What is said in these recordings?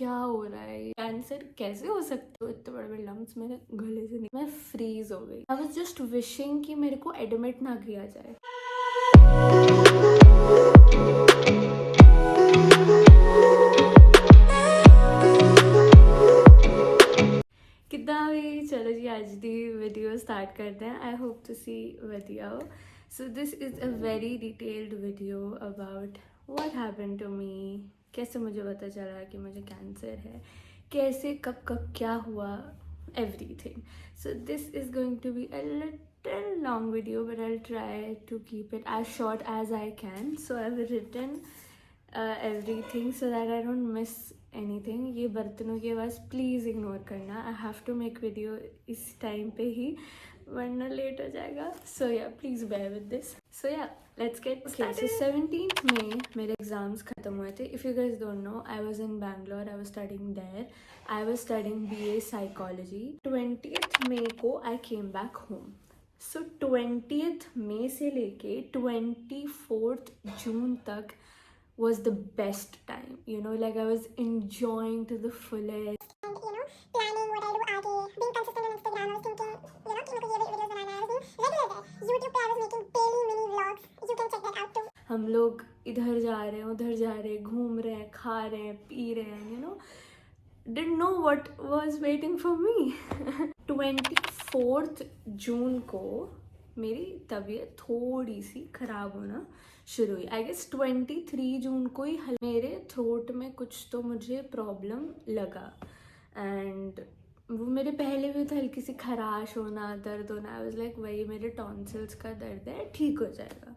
क्या हो रहा है, कैंसर कैसे हो सकता है, इतने बड़े बड़े लम्स मेरे गले से नहीं, मैं फ्रीज हो गई। आई वाज जस्ट विशिंग कि मेरे को एडमिट ना किया जाए। कितना भी चलो जी, आज दी वीडियो स्टार्ट करते हैं। आई होप टू सी ਵਧੀਆ हो। So this is a very detailed video about what happened to me, कैसे मुझे पता चला कि मुझे कैंसर है, कैसे कब कब क्या हुआ, everything. So this is going to be a little long video, but I'll try to keep it as short as I can. So I've written everything so that I don't miss anything. ये बर्तनों की आवाज़ please ignore करना। I have to make video इस time पे ही, वरना late हो जाएगा। So yeah please bear with this. So yeah let's get started. So 17th मई मेरे एग्ज़ाम्स ख़त्म हुए थे। If you guys don't know, I was in Bangalore, I was studying there, I was studying BA psychology. 20th मई को I came back home. So 20th मई से लेके 24th जून तक was the best time, you know, like I was enjoying to the fullest. And planning what I'll do आगे, being consistent on Instagram. I was thinking, कि मेरे को ये videos बनाना है. I was being regular there. YouTube पे I was making daily mini vlogs. You can check that out too. हम लोग इधर जा रहे हैं, उधर जा रहे हैं, घूम रहे हैं, खा रहे हैं, पी रहे हैं, you know, didn't know what was waiting for me. 24th जून को मेरी तबीयत थोड़ी सी ख़राब होना शुरू हुई। आई गेस 23 जून को ही मेरे थ्रोट में कुछ तो मुझे प्रॉब्लम लगा, एंड वो मेरे पहले भी था, हल्की सी खराश होना, दर्द होना। आई वाज लाइक वही मेरे टॉन्सिल्स का दर्द है, ठीक हो जाएगा।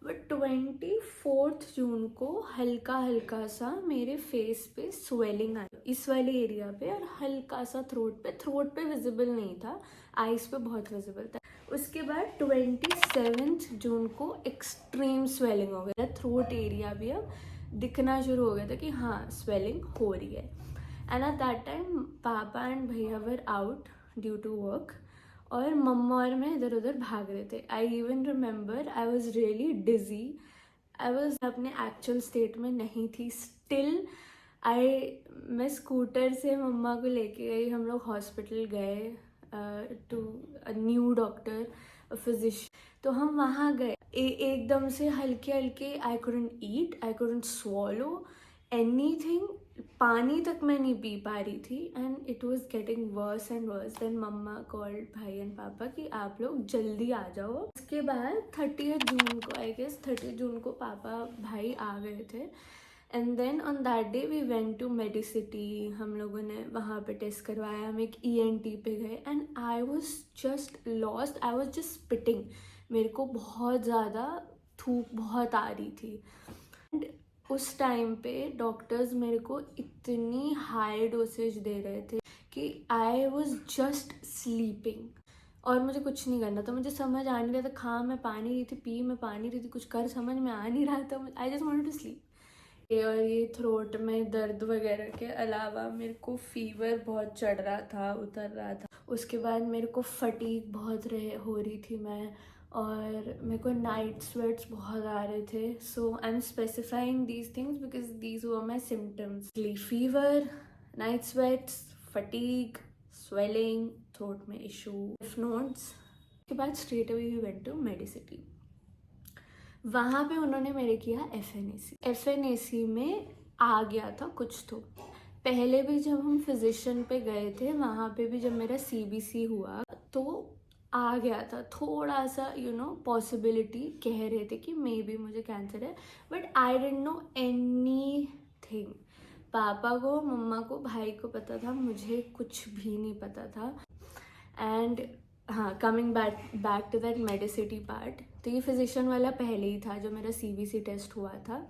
बट 24th जून को हल्का हल्का सा मेरे फेस पे स्वेलिंग आई, इस वाले एरिया पे, और हल्का सा थ्रोट पे विजिबल नहीं था, आईज पे बहुत विजिबल था। उसके बाद 27th जून को एक्सट्रीम स्वेलिंग हो गया, थ्रोट एरिया भी अब दिखना शुरू हो गया था कि हाँ स्वेलिंग हो रही है। एंड एट दैट टाइम पापा एंड भैया were out due to work, और मम्मा और मैं इधर उधर भाग रहे थे। I even remember I was really dizzy, I was अपने एक्चुअल स्टेट में नहीं थी स्टिल। मैं स्कूटर से मम्मा को लेके गई, हम लोग हॉस्पिटल गए to a new doctor, physician. तो हम वहाँ गए, एकदम से हल्के हल्के, I couldn't eat, I couldn't swallow anything, पानी तक मैं नहीं पी पा रही थी, and it was getting worse and worse. Then मम्मा कॉल्ड भाई एंड पापा कि आप लोग जल्दी आ जाओ। उसके बाद 30th जून को, आई गेस 30 जून को पापा भाई आ गए थे, and then on that day we went to Medicity. हम लोगों ने वहाँ पे टेस्ट करवाया, हम एक ENT पे गए, and I was just lost, I was just spitting. मेरे को बहुत ज़्यादा थूक बहुत आ रही थी, एंड उस टाइम पे डॉक्टर्स मेरे को इतनी हाई डोसेज दे रहे थे कि आई वॉज जस्ट स्लीपिंग, और मुझे कुछ नहीं करना था। मुझे समझ आ नहीं रहा था, खा मैं पा नहीं रही थी, पी मैं पा नहीं रही थी, कुछ कर समझ में आ नहीं रहा था। I just wanted to sleep. और ये थ्रोट में दर्द वगैरह के अलावा मेरे को फीवर बहुत चढ़ रहा था, उतर रहा था। उसके बाद मेरे को फटीग बहुत हो रही थी मैं, और मेरे को नाइट स्वेट्स बहुत आ रहे थे। So I am specifying these things because these were my symptoms: fever, night sweats, fatigue, swelling, throat में इशू, लिफ नोड्स। उसके बाद straight away we went to Medicity. वहाँ पे उन्होंने मेरे किया FNAC में आ गया था कुछ तो। पहले भी जब हम फिजिशियन पे गए थे, वहाँ पे भी जब मेरा CBC हुआ तो आ गया था थोड़ा सा, पॉसिबिलिटी कह रहे थे कि मे बी मुझे कैंसर है, but I didn't know anything. पापा को, मम्मा को, भाई को पता था, मुझे कुछ भी नहीं पता था। एंड हाँ, coming back to that Medicity part, तो ये फिजिशियन वाला पहले ही था जो मेरा CBC टेस्ट हुआ था।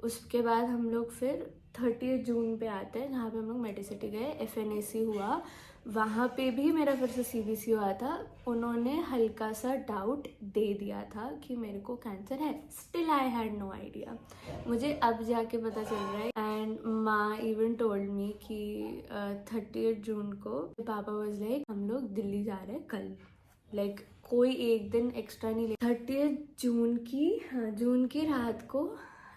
उसके बाद हम लोग फिर 30 जून पे आते हैं, जहाँ पे हम लोग मेडिसिटी गए, FNAC हुआ। वहाँ पे भी मेरा फिर से CBC हुआ था। उन्होंने हल्का सा डाउट दे दिया था कि मेरे को कैंसर है। Still I had no idea, मुझे अब जाके पता चल रहा है। एंड माँ इवन टोल्ड मी कि 30 जून को पापा वाज लाइक हम लोग दिल्ली जा रहे हैं कल, लाइक कोई एक दिन एक्स्ट्रा नहीं ले। 30 जून की रात को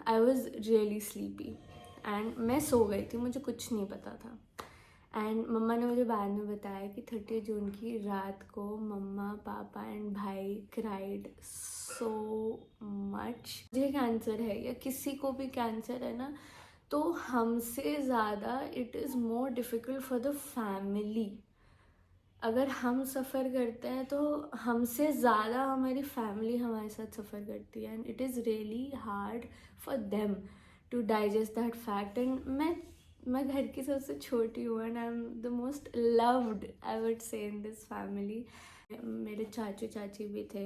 आई वॉज रियली स्लीपी, एंड मैं सो गई थी, मुझे कुछ नहीं पता था। एंड मम्मा ने मुझे बाद में बताया कि 30 जून की रात को मम्मा पापा एंड भाई क्राइड सो मच। मुझे कैंसर है या किसी को भी कैंसर है ना, तो हमसे ज़्यादा it is more difficult for the family. अगर हम सफ़र करते हैं तो हमसे ज़्यादा हमारी फैमिली हमारे साथ सफ़र करती है, and it is really hard for them to digest that fact. And मैं घर की सबसे छोटी हूँ and I am the most loved, I would say, in this family. मेरे चाचू चाची भी थे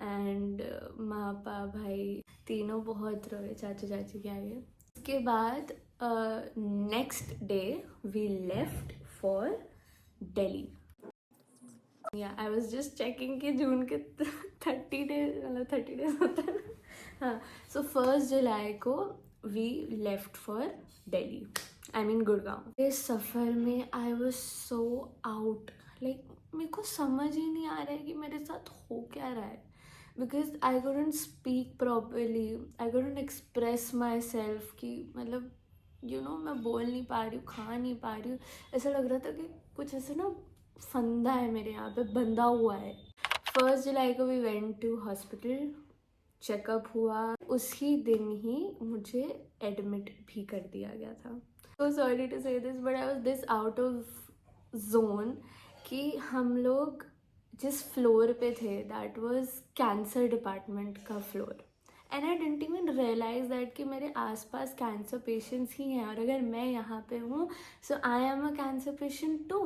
एंड माँ पापा भाई तीनों बहुत रोए चाचू चाची के आगे। उसके बाद next day we left for Delhi. या आई वॉज जस्ट चेकिंग कि जून के 30 डेज, मतलब 30 डेज होता है ना। हाँ, सो 1 जुलाई को we left for Delhi, I mean Gurgaon. इस सफ़र में I was so out, like मेरे को समझ ही नहीं आ रहा है कि मेरे साथ हो क्या रहा है, because I couldn't speak properly, I couldn't express my self कि मतलब मैं बोल नहीं पा रही हूँ, खा नहीं पा रही हूँ। ऐसा लग रहा था कि कुछ ऐसे ना फंदा है मेरे यहाँ पे, बंधा हुआ है। 1 जुलाई को we went to hospital, checkup हुआ, उसी दिन ही मुझे एडमिट भी कर दिया गया था। So sorry to say this but I was this out of zone कि हम लोग जिस फ्लोर पे थे दैट वाज कैंसर डिपार्टमेंट का floor, and I didn't even realise that कि मेरे आसपास कैंसर पेशेंट्स ही हैं, और अगर मैं यहाँ पे हूँ so I am a cancer patient too.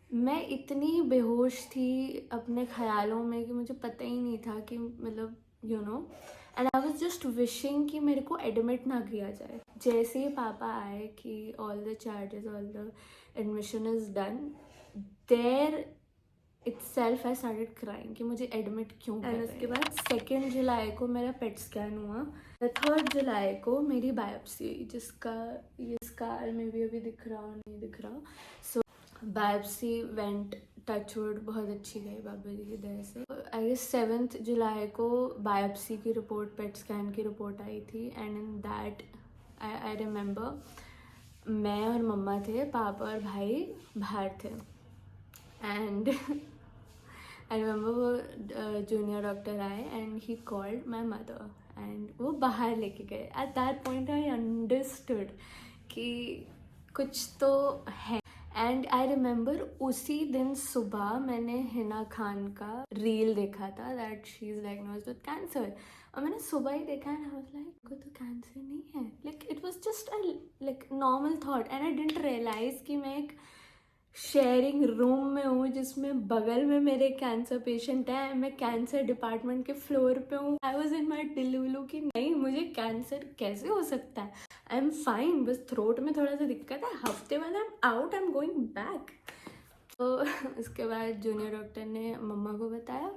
मैं इतनी बेहोश थी अपने ख्यालों में कि मुझे पता ही नहीं था कि मतलब and I was just wishing कि मेरे को एडमिट ना किया जाए। जैसे ही पापा आए कि all the charges, all the admission is done, there itself I started crying कि मुझे एडमिट क्यों कर रहे हैं। उसके बाद 2 जुलाई को मेरा पेट स्कैन हुआ, 3 जुलाई को मेरी बायोप्सी हुई, जिसका ये स्कार में भी अभी दिख रहा नहीं दिख रहा। सो बायोप्सी वेंट टचवुड बहुत अच्छी गई बाबा जी की दया से। आई गेस 7 जुलाई को बायोप्सी की रिपोर्ट, पेट स्कैन की रिपोर्ट आई थी, and in that I remember मैं और मम्मा थे, पापा और भाई बाहर थे। एंड आई रिमेंबर वो जूनियर डॉक्टर आए and he called my mother and वो बाहर लेके गए। At that point I understood कि कुछ तो है। एंड आई रिमेंबर उसी दिन सुबह मैंने हिना खान का रील देखा था that she is diagnosed with cancer, और मैंने सुबह ही देखा एंड आई वाज लाइक को तो कैंसर नहीं है, like it was just a like normal thought, and I didn't realise कि मैं एक शेयरिंग रूम में हूँ जिसमें बगल में मेरे कैंसर पेशेंट है, मैं कैंसर डिपार्टमेंट के फ्लोर पे हूँ। आई वॉज इन माई डिलुलू कि नहीं, मुझे कैंसर कैसे हो सकता है, आई एम फाइन, बस थ्रोट में थोड़ा सा दिक्कत है, हफ्ते बाद I am out, I am going back. तो उसके बाद जूनियर डॉक्टर ने मम्मा को बताया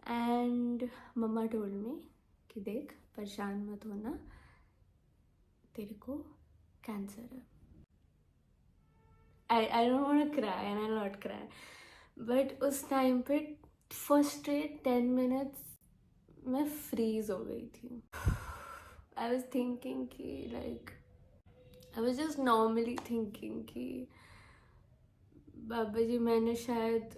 एंड मम्मा टोल्ड मी कि देख परेशान मत होना, तेरे को कैंसर है। I don't want to cry and I'll not cry, but उस टाइम पे फर्स्ट 10 मिनट्स मैं फ्रीज हो गई थी। I was thinking कि like I was just normally thinking कि बाबा जी मैंने शायद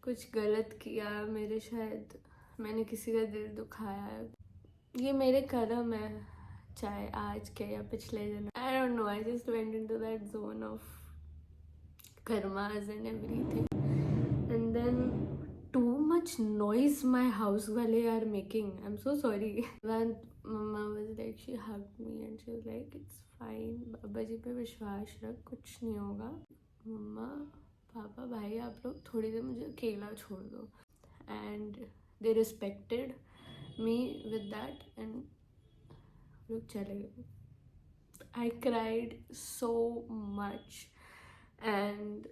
कुछ गलत किया, मेरे शायद मैंने किसी का दिल दुखाया, ये मेरे कर्म है, चाहे आज के या पिछले दिन। I don't know, I just went into that zone of karmas and everything, and then too much noise my house wale are making, I'm so sorry. When mama was like, she hugged me and she was like it's fine, बाबा जी पे विश्वास रख, कुछ नहीं होगा। मम्मा पापा भाई आप लोग थोड़ी देर मुझे अकेला छोड़ दो, and they respected me with that and लोग चले गए। I cried so much and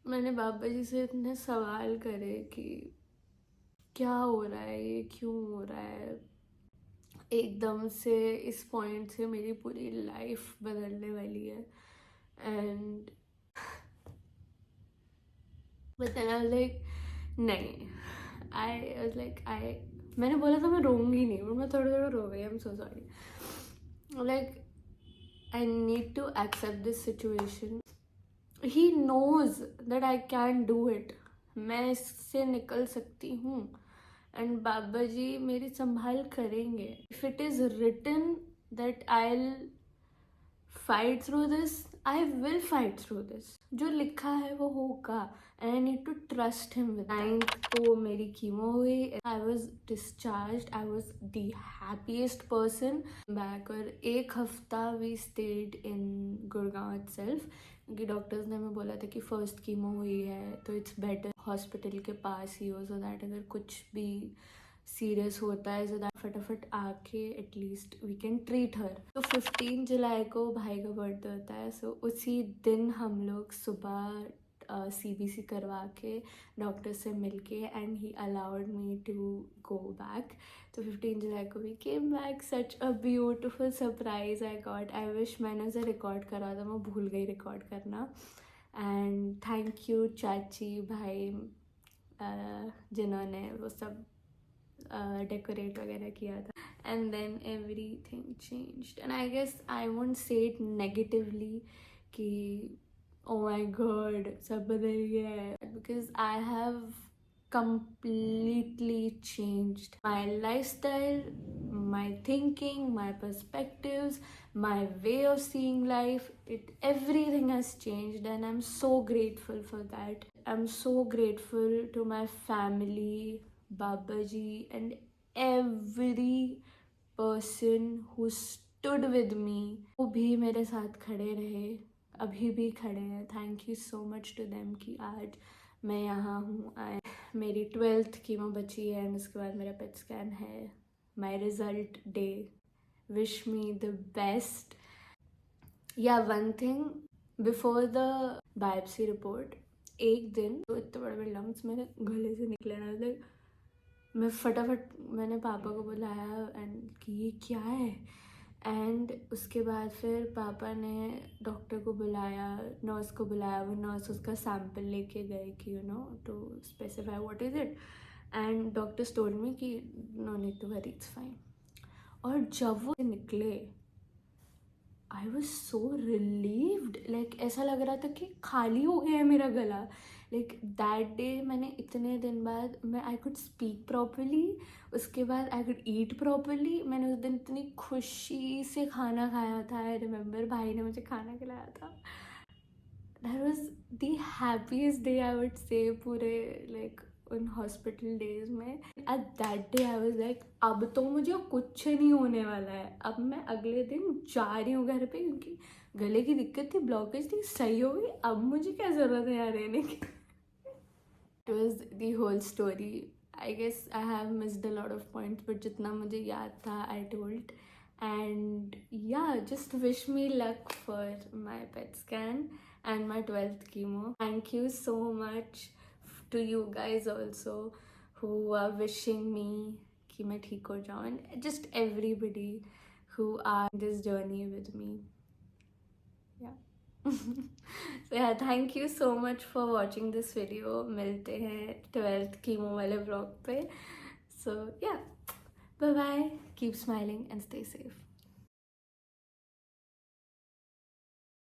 मैंने बाबा जी से इतने सवाल करे कि क्या हो रहा है, ये क्यों हो रहा है, एकदम से इस पॉइंट से मेरी पूरी लाइफ बदलने वाली है। And but then I was like नहीं, आई वाज लाइक मैंने बोला था मैं रोऊंगी नहीं, बट मैं थोड़ा थोड़ा रो गई, I am so sorry. like I need to accept this situation. He knows that I can do it. मैं इससे निकल सकती हूँ एंड बाबा जी मेरी संभाल करेंगे. If it is written that I'll fight through this, I will fight through this. जो लिखा है वो होगा and I need to trust him with that. 9th को मेरी कीमो हुई. I was discharged. I was the happiest person back. और एक हफ्ता we stayed in Gurgaon itself क्योंकि डॉक्टर्स ने हमें बोला था कि फर्स्ट कीमो हुई है तो इट्स बेटर हॉस्पिटल के पास ही हो, सो दैट अगर कुछ भी सीरियस होता है सो दैट फटाफट आके at least we can treat her. तो 15 जुलाई को भाई का बर्थडे होता है. सो उसी दिन हम लोग सुबह CBC करवा के डॉक्टर से मिलके and he allowed me to go back. तो 15 जुलाई को we came back. Such a beautiful surprise I got. I wish मैंने उसे रिकॉर्ड करा था, मैं भूल गई रिकॉर्ड करना. एंड थैंक यू चाची भाई जिन्होंने वो सब डेकोरेट वगैरह किया था. And then everything changed and I guess I won't say it negatively कि ओ माय गॉड सब बदल गया है, because I have completely changed my lifestyle, my thinking, my perspectives, my way of seeing life. Everything has changed and I'm so grateful for that. I'm so grateful to my family, Babaji, and every person who stood with me. वो भी मेरे साथ खड़े रहे, अभी भी खड़े हैं. Thank you so much to them कि आज मैं यहाँ हूँ. मेरी 12th कीमो बची है एंड उसके बाद मेरा पेट स्कैन है. My result day. Wish me the best. Yeah one thing, before the biopsy report एक दिन तो इतने बड़े बड़े लम्स मेरे गले से निकले ना, लाइक मैं फटाफट मैंने पापा को बुलाया एंड कि ये क्या है. एंड उसके बाद फिर पापा ने डॉक्टर को बुलाया, नर्स को बुलाया. वो नर्स उसका सैम्पल लेके गए कि you know to specify what is it. And doctor told me कि no need to worry, it's fine. और जब वो निकले I was so relieved. Like ऐसा लग रहा था कि खाली हो गया है मेरा गला. लाइक दैट डे मैंने इतने दिन बाद मैं आई कुड स्पीक प्रॉपरली. उसके बाद आई कुड ईट प्रॉपरली. मैंने उस दिन इतनी खुशी से खाना खाया था. आई रिमेंबर भाई ने मुझे खाना खिलाया था. That was the happiest day I would से पूरे लाइक उन हॉस्पिटल डेज में. At that day I was like अब तो मुझे कुछ नहीं होने वाला है. अब मैं अगले दिन जा रही हूँ घर पे क्योंकि गले की दिक्कत थी, ब्लॉकेज थी, सही हो गई. अब मुझे क्या ज़रूरत है यहाँ रहने की. It was the whole story. I guess I have missed a lot of points but जितना मुझे याद था I told. And yeah, just wish me luck for my PET scan and my 12th chemo. Thank you so much to you guys also who are wishing me कि मैं ठीक हो जाऊँ, and just everybody who are in this journey with me. Yeah. So yeah, thank you so much for watching this video. मिलते हैं 12th chemo वाले vlog पे. So yeah, bye bye. Keep smiling and stay safe.